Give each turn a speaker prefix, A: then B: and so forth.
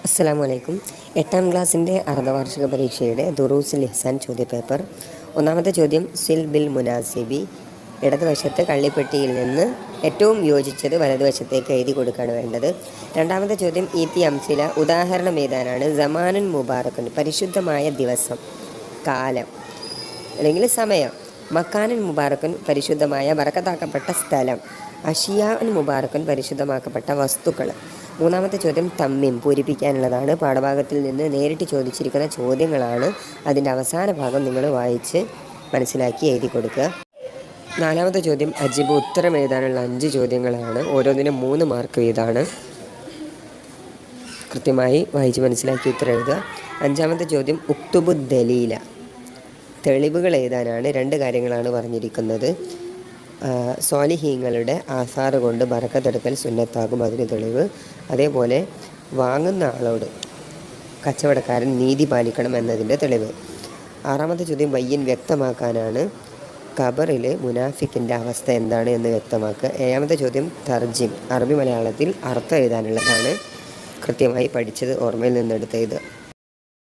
A: അസ്സലാമു അലൈക്കും. 8ാം ക്ലാസ്സിൻ്റെ അർദ്ധവാർഷിക പരീക്ഷയുടെ ദുറൂസുൽ ഇഹ്സാൻ ചോദ്യപേപ്പർ. ഒന്നാമത്തെ ചോദ്യം സിൽ ബിൽ മുനാസിബി. ഇടതുവശത്ത് കള്ളിപ്പെട്ടിയിൽ നിന്ന് ഏറ്റവും യോജിച്ചത് വലതുവശത്തേക്ക് എഴുതി കൊടുക്കുകയാണ് വേണ്ടത്. രണ്ടാമത്തെ ചോദ്യം ഈത്തി അംസില. ഉദാഹരണം എഴുതാനാണ്. സമാനുൻ മുബാറക്കുൻ പരിശുദ്ധമായ ദിവസം, കാലം അല്ലെങ്കിൽ സമയം. മക്കാനുൻ മുബാറക്കുൻ പരിശുദ്ധമായ ബറക്കത്താക്കപ്പെട്ട സ്ഥലം. അഷിയാൻ മുബാറക്കുൻ പരിശുദ്ധമാക്കപ്പെട്ട വസ്തുക്കൾ. മൂന്നാമത്തെ ചോദ്യം തമ്മിം പൂരിപ്പിക്കാനുള്ളതാണ്. പാഠഭാഗത്തിൽ നിന്ന് നേരിട്ട് ചോദിച്ചിരിക്കുന്ന ചോദ്യങ്ങളാണ്. അതിൻ്റെ അവസാന ഭാഗം നിങ്ങൾ വായിച്ച് മനസ്സിലാക്കി എഴുതി കൊടുക്കുക. നാലാമത്തെ ചോദ്യം അജിബ്. ഉത്തരം എഴുതാനുള്ള 5 ചോദ്യങ്ങളാണ്. ഓരോന്നിനും 3 മാർക്ക് വീതമാണ്. കൃത്യമായി വായിച്ച് മനസ്സിലാക്കി ഉത്തരം എഴുതുക. അഞ്ചാമത്തെ ചോദ്യം ഉക്തുബു ദലീല. തെളിവുകൾ എഴുതാനാണ്. 2 കാര്യങ്ങളാണ് പറഞ്ഞിരിക്കുന്നത്. സ്വാലിഹീങ്ങളുടെ ആസാറ് കൊണ്ട് ബറക്കത്തെടുക്കൽ സുന്നത്താകും, അതിന് തെളിവ്. അതേപോലെ വാങ്ങുന്ന ആളോട് കച്ചവടക്കാരൻ നീതി പാലിക്കണം എന്നതിൻ്റെ തെളിവ്. ആറാമത്തെ ചോദ്യം ബയ്യൻ വ്യക്തമാക്കാനാണ്. ഖബറിൽ മുനാഫിക്കിൻ്റെ അവസ്ഥ എന്താണ് എന്ന് വ്യക്തമാക്കുക. ഏഴാമത്തെ ചോദ്യം തർജിം. അറബി മലയാളത്തിൽ അർത്ഥം എഴുതാനുള്ളതാണ്. കൃത്യമായി പഠിച്ചത് ഓർമ്മയിൽ നിന്നെടുത്ത് എഴുതുക.